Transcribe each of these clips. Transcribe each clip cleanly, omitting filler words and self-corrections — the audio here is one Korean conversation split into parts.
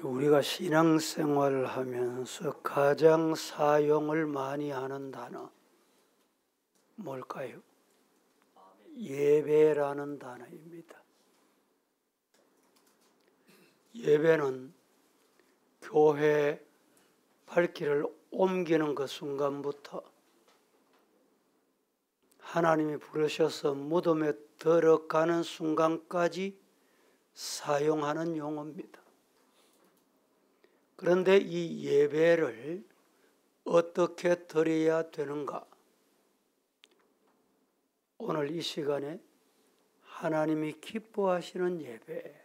우리가 신앙생활을 하면서 가장 사용을 많이 하는 단어 뭘까요? 예배라는 단어입니다. 예배는 교회 발길을 옮기는 그 순간부터 하나님이 부르셔서 무덤에 들어가는 순간까지 사용하는 용어입니다. 그런데 이 예배를 어떻게 드려야 되는가? 오늘 이 시간에 하나님이 기뻐하시는 예배,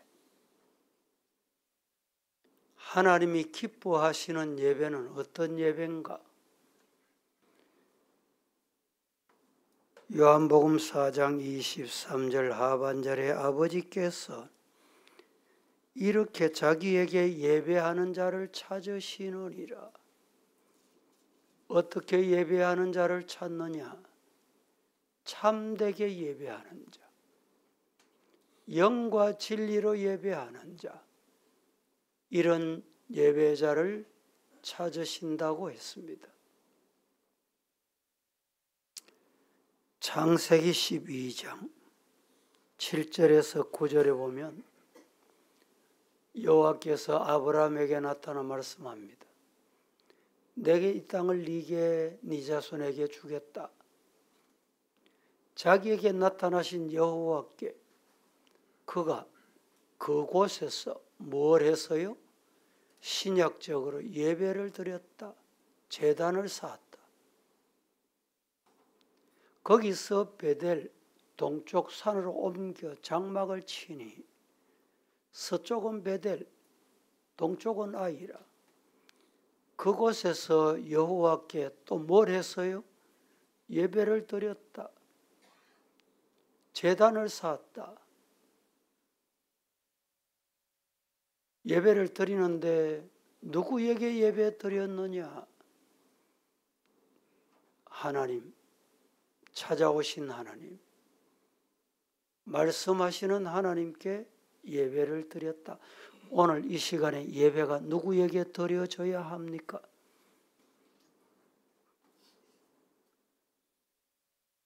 하나님이 기뻐하시는 예배는 어떤 예배인가? 요한복음 4장 23절 하반절에 아버지께서 이렇게 자기에게 예배하는 자를 찾으시느니라. 어떻게 예배하는 자를 찾느냐? 참되게 예배하는 자, 영과 진리로 예배하는 자, 이런 예배자를 찾으신다고 했습니다. 창세기 12장 7절에서 9절에 보면 여호와께서 아브라함에게 나타나 말씀합니다. 내게 이 땅을 네게 네 자손에게 주겠다. 자기에게 나타나신 여호와께 그가 그곳에서 뭘 했어요? 신약적으로 예배를 드렸다. 제단을 쌓았다. 거기서 베델 동쪽 산으로 옮겨 장막을 치니 서쪽은 베델, 동쪽은 아이라. 그곳에서 여호와께 또 뭘 했어요? 예배를 드렸다. 제단을 쌓았다. 예배를 드리는데 누구에게 예배 드렸느냐? 하나님, 찾아오신 하나님, 말씀하시는 하나님께 예배를 드렸다. 오늘 이 시간에 예배가 누구에게 드려져야 합니까?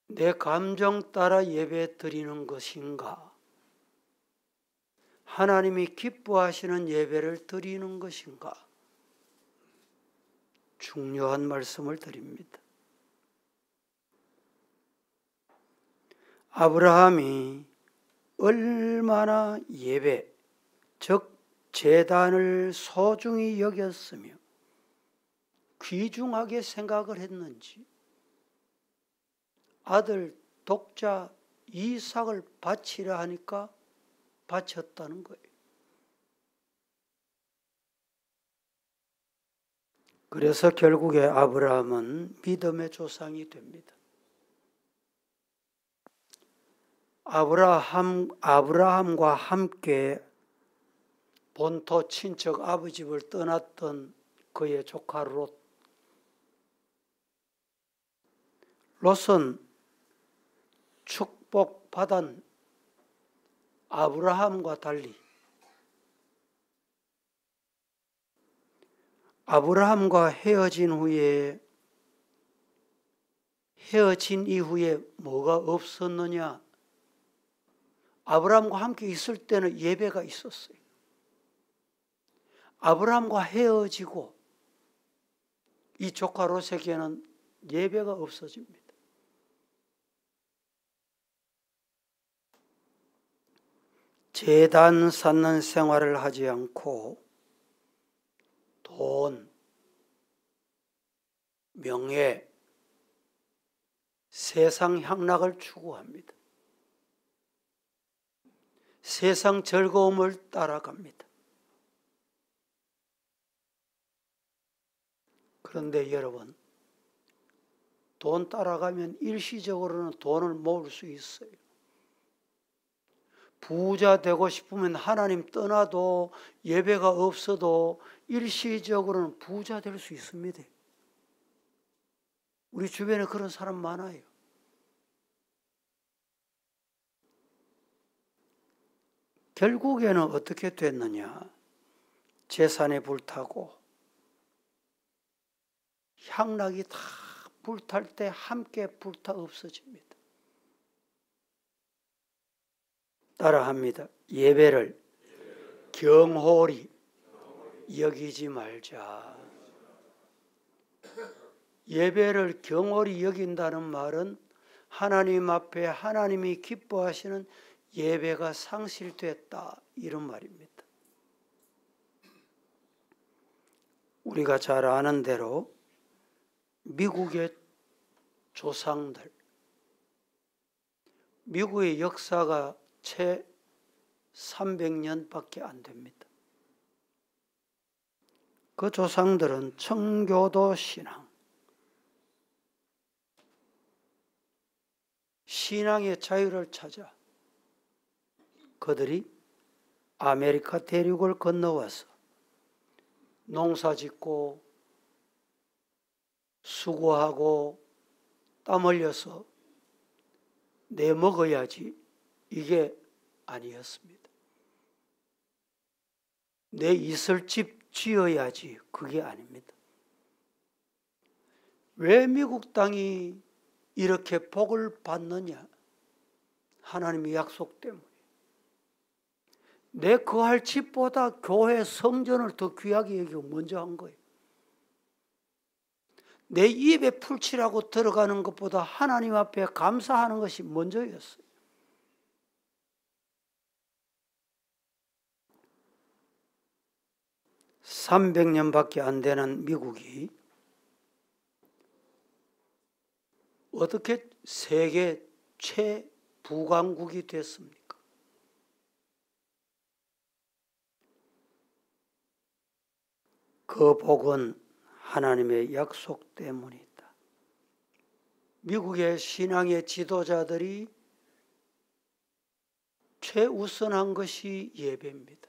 내 감정 따라 예배 드리는 것인가? 하나님이 기뻐하시는 예배를 드리는 것인가? 중요한 말씀을 드립니다. 아브라함이 얼마나 예배, 즉 제단을 소중히 여겼으며 귀중하게 생각을 했는지 아들 독자 이삭을 바치려 하니까 바쳤다는 거예요. 그래서 결국에 아브라함은 믿음의 조상이 됩니다. 아브라함과 함께 본토 친척 아버집을 떠났던 그의 조카 롯. 롯은 축복받은 아브라함과 달리 아브라함과 헤어진 이후에 뭐가 없었느냐? 아브라함과 함께 있을 때는 예배가 있었어요. 아브라함과 헤어지고 이 조카 롯에게는 예배가 없어집니다. 제단 쌓는 생활을 하지 않고 돈, 명예, 세상 향락을 추구합니다. 세상 즐거움을 따라갑니다. 그런데 여러분, 돈 따라가면 일시적으로는 돈을 모을 수 있어요. 부자 되고 싶으면 하나님 떠나도 예배가 없어도 일시적으로는 부자 될 수 있습니다. 우리 주변에 그런 사람 많아요. 결국에는 어떻게 됐느냐? 재산에 불타고 향락이 다 불탈 때 함께 불타 없어집니다. 따라합니다. 예배를 경홀히 여기지 말자. 예배를 경홀히 여긴다는 말은 하나님 앞에 하나님이 기뻐하시는 예배가 상실됐다, 이런 말입니다. 우리가 잘 아는 대로 미국의 조상들, 미국의 역사가 채 300년밖에 안 됩니다. 그 조상들은 청교도 신앙, 신앙의 자유를 찾아 그들이 아메리카 대륙을 건너와서 농사짓고 수고하고 땀 흘려서 내 먹어야지, 이게 아니었습니다. 내 있을 집 지어야지, 그게 아닙니다. 왜 미국 땅이 이렇게 복을 받느냐? 하나님의 약속 때문에. 내 거할 집보다 교회 성전을 더 귀하게 여기고 먼저 한 거예요. 내 입에 풀칠하고 들어가는 것보다 하나님 앞에 감사하는 것이 먼저였어요. (300년밖에) 안 되는 미국이 어떻게 세계 최부강국이 됐습니까? 그 복은 하나님의 약속 때문이다. 미국의 신앙의 지도자들이 최우선한 것이 예배입니다.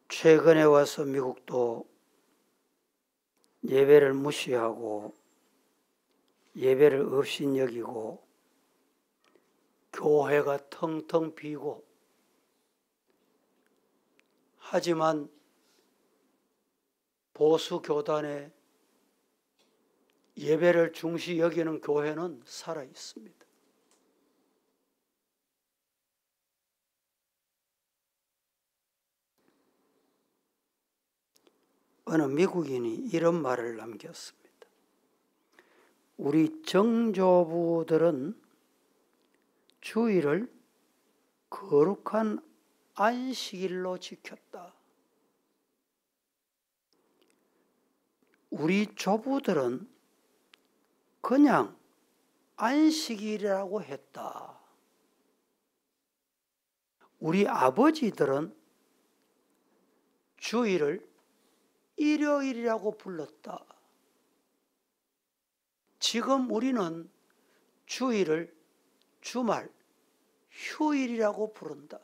최근에 와서 미국도 예배를 무시하고 예배를 업신여기고 교회가 텅텅 비고, 하지만 보수 교단에 예배를 중시 여기는 교회는 살아 있습니다. 어느 미국인이 이런 말을 남겼습니다. 우리 정조부들은 주일을 거룩한 안식일로 지켰다. 우리 조부들은 그냥 안식일이라고 했다. 우리 아버지들은 주일을 일요일이라고 불렀다. 지금 우리는 주일을 주말, 휴일이라고 부른다.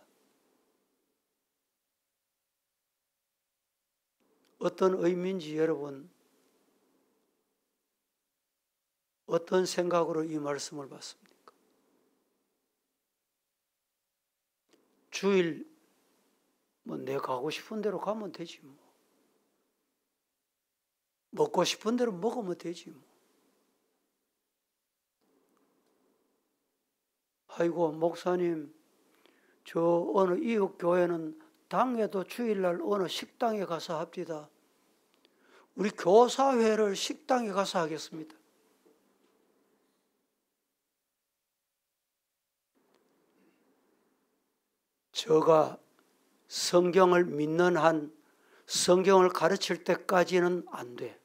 어떤 의미인지 여러분 어떤 생각으로 이 말씀을 받습니까? 주일 내 가고 싶은 대로 가면 되지 뭐. 먹고 싶은 대로 먹으면 되지 뭐. 아이고 목사님, 저 어느 이웃 교회는 당회도 주일날 어느 식당에 가서 합디다. 우리 교사회를 식당에 가서 하겠습니다. 저가 성경을 믿는 한 성경을 가르칠 때까지는 안 돼.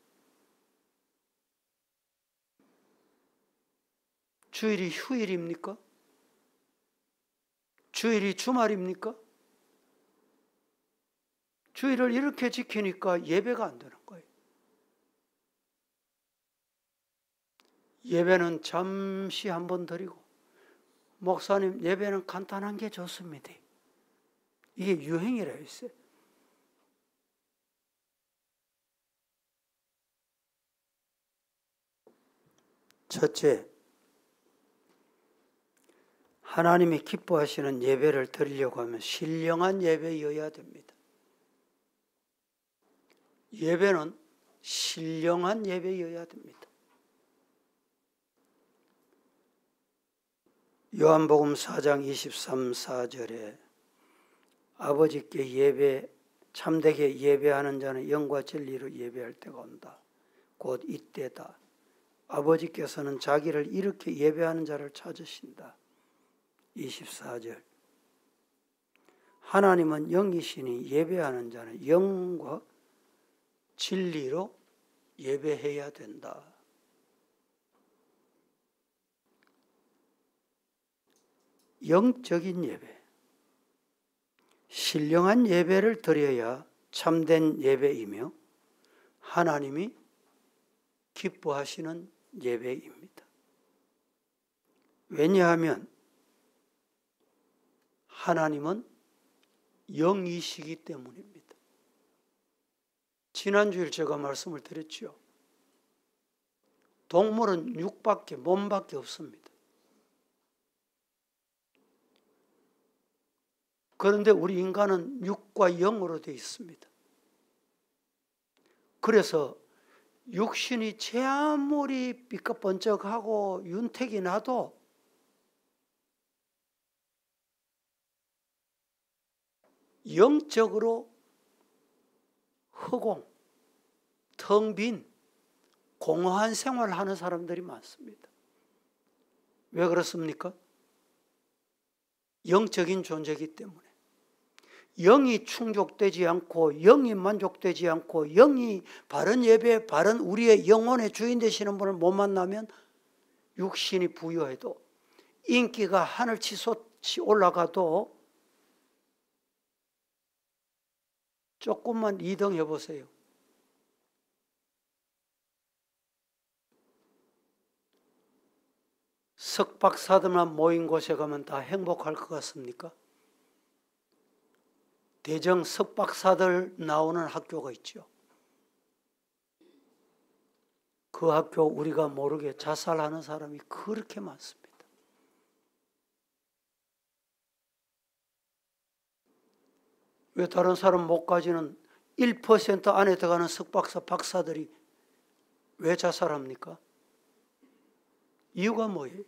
주일이 휴일입니까? 주일이 주말입니까? 주일을 이렇게 지키니까 예배가 안 되는 거예요. 예배는 잠시 한번 드리고, 목사님 예배는 간단한 게 좋습니다. 이게 유행이라 했어요. 첫째, 하나님이 기뻐하시는 예배를 드리려고 하면 신령한 예배여야 됩니다. 예배는 신령한 예배여야 됩니다. 요한복음 4장 23, 4절에 아버지께 참되게 예배하는 자는 영과 진리로 예배할 때가 온다. 곧 이때다. 아버지께서는 자기를 이렇게 예배하는 자를 찾으신다. 24절. 하나님은 영이시니 예배하는 자는 영과 진리로 예배해야 된다. 영적인 예배, 신령한 예배를 드려야 참된 예배이며 하나님이 기뻐하시는 예배입니다. 왜냐하면 하나님은 영이시기 때문입니다. 지난주에 제가 말씀을 드렸죠. 동물은 몸밖에 없습니다. 그런데 우리 인간은 육과 영으로 되어 있습니다. 그래서 육신이 제 아무리 삐까번쩍하고 윤택이 나도 영적으로 허공, 텅 빈 공허한 생활을 하는 사람들이 많습니다. 왜 그렇습니까? 영적인 존재이기 때문에. 영이 충족되지 않고 영이 만족되지 않고 영이 바른 예배, 바른 우리의 영혼의 주인 되시는 분을 못 만나면 육신이 부여해도 인기가 하늘치솟이 올라가도 조금만 2등 해보세요. 석박사들만 모인 곳에 가면 다 행복할 것 같습니까? 대정 석박사들 나오는 학교가 있죠. 그 학교 우리가 모르게 자살하는 사람이 그렇게 많습니다. 왜 다른 사람 못 가지는 1% 안에 들어가는 석박사 박사들이 왜 자살합니까? 이유가 뭐예요?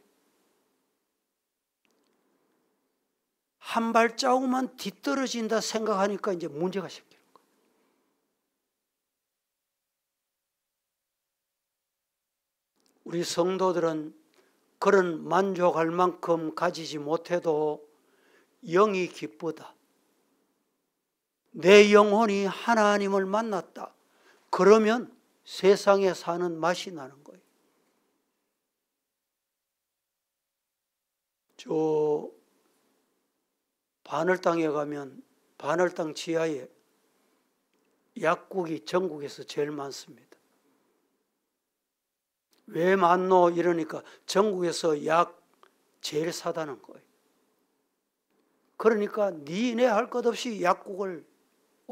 한 발자국만 뒤떨어진다 생각하니까 이제 문제가 생기는 거예요. 우리 성도들은 그런 만족할 만큼 가지지 못해도 영이 기쁘다. 내 영혼이 하나님을 만났다. 그러면 세상에 사는 맛이 나는 거예요. 저 바늘땅에 가면 바늘땅 지하에 약국이 전국에서 제일 많습니다. 왜 많노? 이러니까 전국에서 약 제일 사다는 거예요. 그러니까 니네 할 것 없이 약국을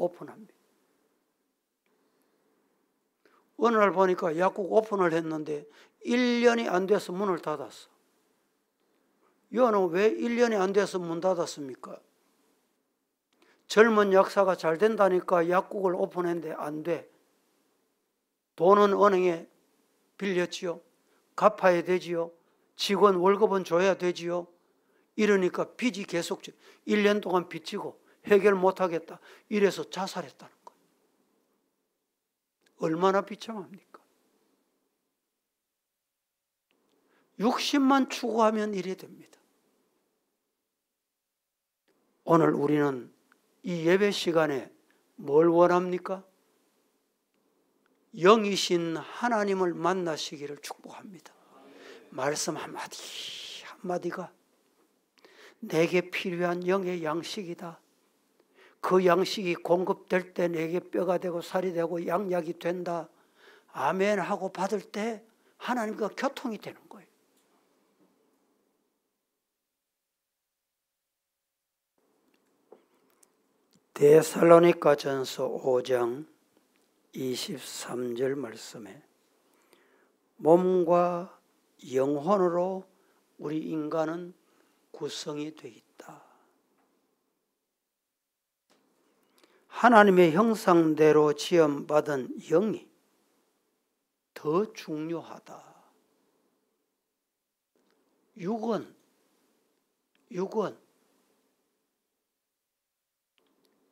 오픈합니다. 어느 날 보니까 약국 오픈을 했는데 1년이 안 돼서 문을 닫았어. 이거는 왜 1년이 안 돼서 문 닫았습니까? 젊은 약사가 잘 된다니까 약국을 오픈했는데 안 돼. 돈은 은행에 빌렸지요. 갚아야 되지요. 직원 월급은 줘야 되지요. 이러니까 빚이 계속 1년 동안 빚지고 해결 못하겠다. 이래서 자살했다는 거예요. 얼마나 비참합니까? 육신만 추구하면 이래 됩니다. 오늘 우리는 이 예배 시간에 뭘 원합니까? 영이신 하나님을 만나시기를 축복합니다. 말씀 한마디 한마디가 내게 필요한 영의 양식이다. 그 양식이 공급될 때 내게 뼈가 되고 살이 되고 양약이 된다. 아멘 하고 받을 때 하나님과 교통이 되는 거예요. 데살로니가전서 5장 23절 말씀에 몸과 영혼으로 우리 인간은 구성이 되어 있다. 하나님의 형상대로 지음받은 영이 더 중요하다. 육은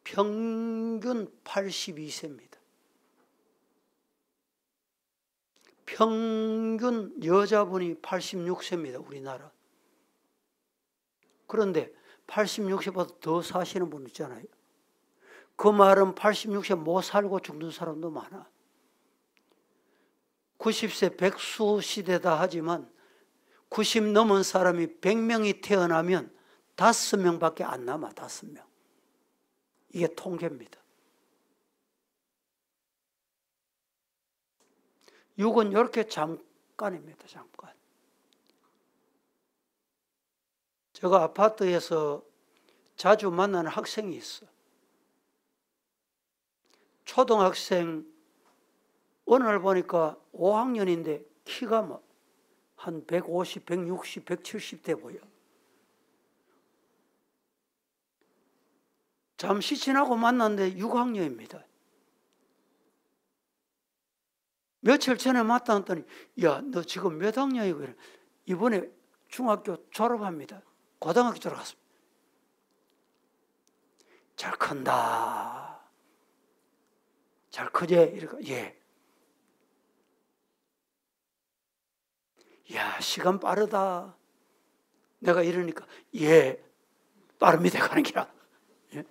평균 82세입니다. 평균 여자분이 86세입니다. 우리나라. 그런데 86세보다 더 사시는 분 있잖아요. 그 말은 86세 못 살고 죽는 사람도 많아. 90세 백수 시대다 하지만 90 넘은 사람이 100명이 태어나면 5명밖에 안 남아. 5명. 이게 통계입니다. 육은 이렇게 잠깐입니다. 잠깐. 제가 아파트에서 자주 만나는 학생이 있어. 초등학생 어느 날 보니까 5학년인데 키가 뭐 한 150, 160, 170 돼 보여. 잠시 지나고 만났는데 6학년입니다. 며칠 전에 만났더니 야, 너 지금 몇 학년이고? 이번에 중학교 졸업합니다. 고등학교 졸업했습니다. 잘 큰다. 잘 크지? 이러니까 예. 야, 시간 빠르다. 내가 이러니까 예, 빠릅니다. 가는 기라. 예?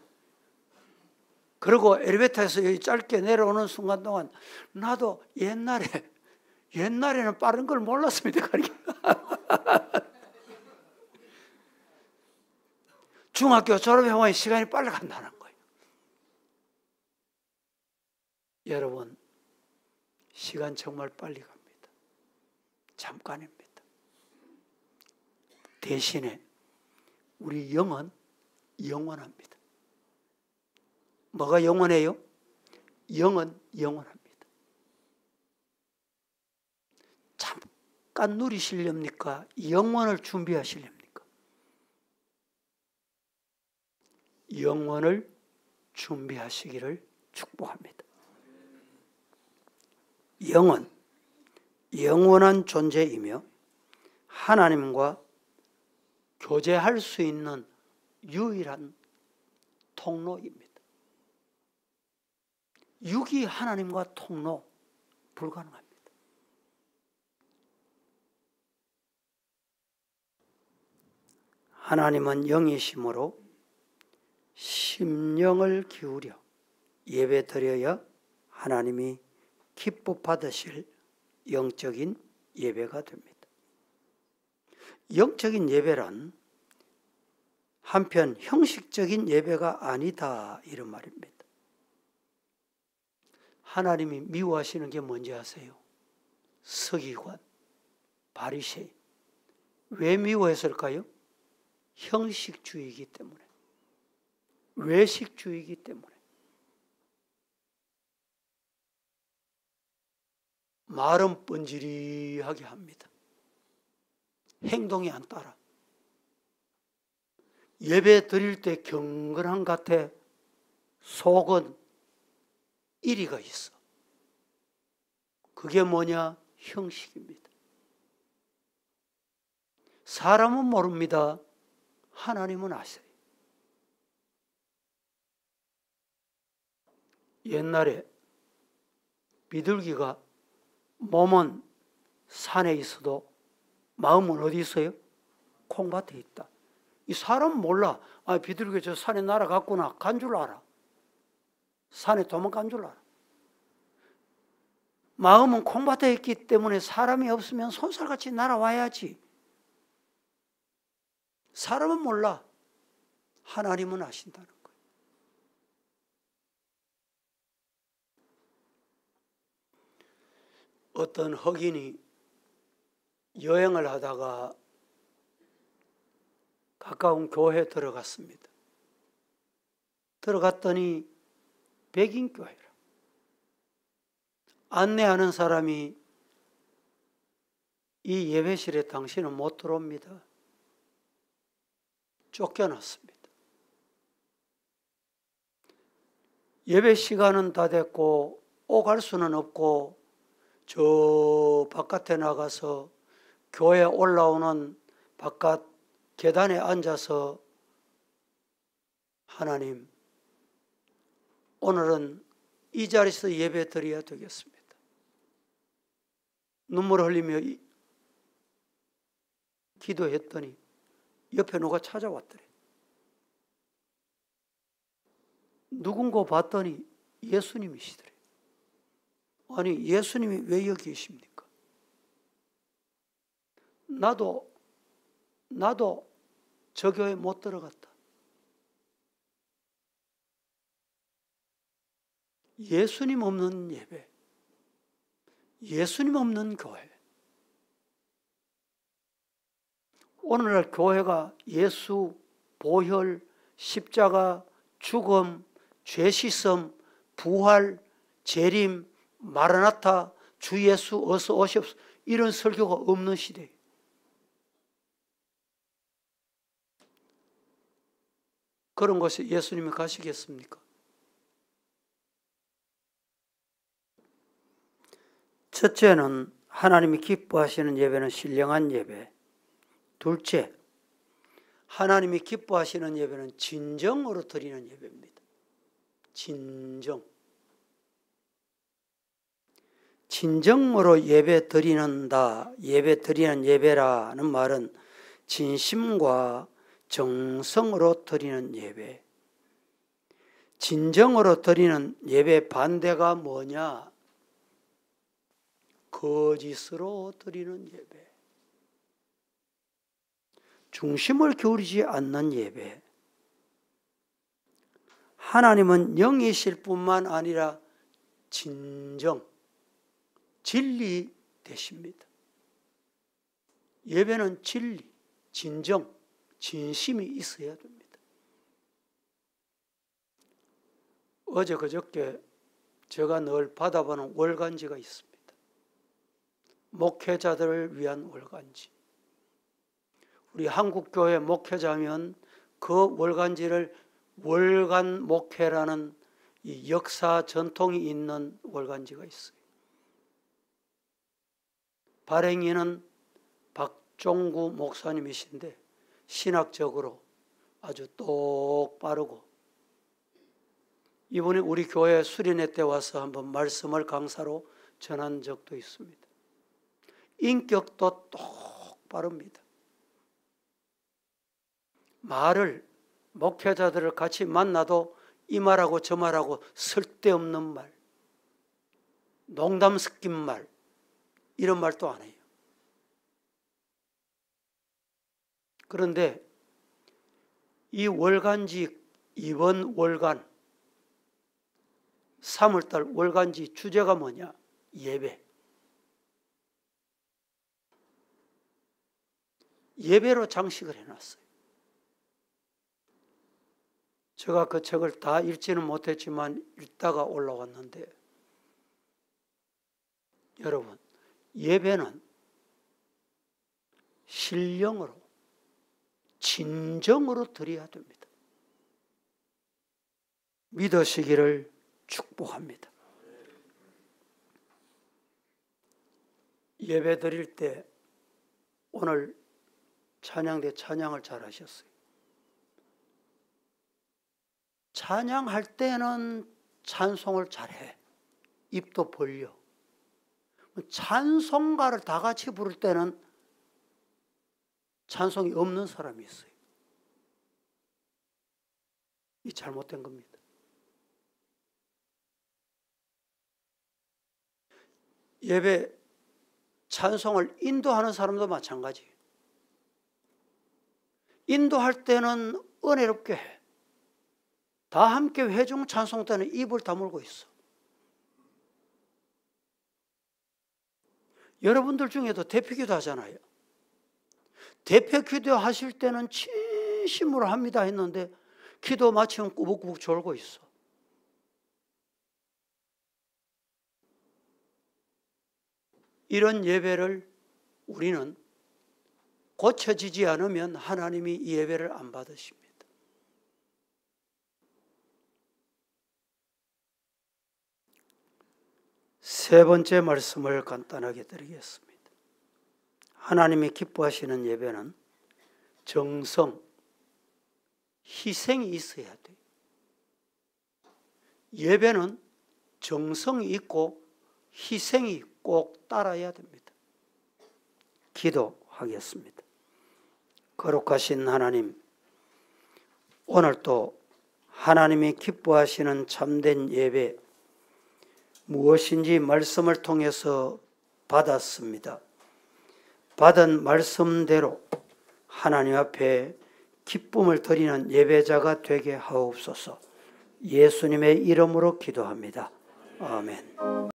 그리고 엘리베이터에서 여기 짧게 내려오는 순간 동안 나도 옛날에는 빠른 걸 몰랐습니다. 가는 기라. 중학교 졸업해보니 시간이 빨리 간다는 거예요. 여러분, 시간 정말 빨리 갑니다. 잠깐입니다. 대신에 우리 영은 영원합니다. 뭐가 영원해요? 영은 영원합니다. 잠깐 누리시렵니까? 영원을 준비하시렵니까? 영원을 준비하시기를 축복합니다. 영은 영원한 존재이며 하나님과 교제할 수 있는 유일한 통로입니다. 육이 하나님과 통로 불가능합니다. 하나님은 영이시므로 심령을 기울여 예배드려야 하나님이 기뻐 받으실 영적인 예배가 됩니다. 영적인 예배란 한편 형식적인 예배가 아니다 이런 말입니다. 하나님이 미워하시는 게 뭔지 아세요? 서기관, 바리새인. 왜 미워했을까요? 형식주의이기 때문에, 외식주의이기 때문에. 말은 뻔질하게 합니다. 행동이 안 따라. 예배 드릴 때 경건한 같아 속은 이리가 있어. 그게 뭐냐? 형식입니다. 사람은 모릅니다. 하나님은 아세요. 옛날에 비둘기가 몸은 산에 있어도 마음은 어디 있어요? 콩밭에 있다. 이 사람은 몰라. 아, 비둘기 저 산에 날아갔구나. 간 줄 알아. 산에 도망간 줄 알아. 마음은 콩밭에 있기 때문에 사람이 없으면 손살같이 날아와야지. 사람은 몰라. 하나님은 아신다는 거예요. 어떤 흑인이 여행을 하다가 가까운 교회에 들어갔습니다. 들어갔더니 백인 교회라. 안내하는 사람이 이 예배실에 당신은 못 들어옵니다. 쫓겨났습니다. 예배 시간은 다 됐고 오갈 수는 없고 저 바깥에 나가서 교회 올라오는 바깥 계단에 앉아서 하나님, 오늘은 이 자리에서 예배 드려야 되겠습니다. 눈물 흘리며 기도했더니 옆에 누가 찾아왔더래. 누군가 봤더니 예수님이시더래. 아니, 예수님이 왜 여기 계십니까? 나도 저 교회 못 들어갔다. 예수님 없는 예배, 예수님 없는 교회. 오늘날 교회가 예수, 보혈, 십자가, 죽음, 죄 씻음, 부활, 재림, 마라나타, 주 예수 어서 오시옵소서, 이런 설교가 없는 시대예요. 그런 곳에 예수님이 가시겠습니까? 첫째는 하나님이 기뻐하시는 예배는 신령한 예배. 둘째, 하나님이 기뻐하시는 예배는 진정으로 드리는 예배입니다. 진정으로 예배 드리는다, 예배 드리는 예배라는 말은 진심과 정성으로 드리는 예배. 진정으로 드리는 예배 반대가 뭐냐? 거짓으로 드리는 예배. 중심을 기울이지 않는 예배. 하나님은 영이실 뿐만 아니라 진정, 진리 되십니다. 예배는 진리, 진정, 진심이 있어야 됩니다. 어제 그저께 제가 늘 받아보는 월간지가 있습니다. 목회자들을 위한 월간지. 우리 한국교회 목회자면 그 월간지를 월간 목회라는 이 역사 전통이 있는 월간지가 있어요. 발행인은 박종구 목사님이신데 신학적으로 아주 똑바르고, 이번에 우리 교회 수련회 때 와서 한번 말씀을 강사로 전한 적도 있습니다. 인격도 똑바릅니다. 말을, 목회자들을 같이 만나도 이 말하고 저 말하고 쓸데없는 말, 농담 섞인 말, 이런 말도 안 해요. 그런데 이 월간지, 이번 월간 3월달 월간지 주제가 뭐냐? 예배. 예배로 장식을 해놨어요. 제가 그 책을 다 읽지는 못했지만 읽다가 올라왔는데, 여러분, 예배는 신령으로, 진정으로 드려야 됩니다. 믿으시기를 축복합니다. 예배 드릴 때 오늘 찬양대 찬양을 잘 하셨어요. 찬양할 때는 찬송을 잘해. 입도 벌려. 찬송가를 다 같이 부를 때는 찬송이 없는 사람이 있어요. 이 잘못된 겁니다. 예배 찬송을 인도하는 사람도 마찬가지예요. 인도할 때는 은혜롭게 해. 다 함께 회중 찬송 때는 입을 다물고 있어. 여러분들 중에도 대표기도 하잖아요. 대표기도 하실 때는 진심으로 합니다 했는데 기도 마치면 꾸벅꾸벅 졸고 있어. 이런 예배를 우리는 고쳐지지 않으면 하나님이 이 예배를 안 받으십니다. 세 번째 말씀을 간단하게 드리겠습니다. 하나님이 기뻐하시는 예배는 정성, 희생이 있어야 돼요. 예배는 정성이 있고 희생이 꼭 따라야 됩니다. 기도하겠습니다. 거룩하신 하나님, 오늘 또 하나님이 기뻐하시는 참된 예배, 무엇인지 말씀을 통해서 받았습니다. 받은 말씀대로 하나님 앞에 기쁨을 드리는 예배자가 되게 하옵소서. 예수님의 이름으로 기도합니다. 아멘.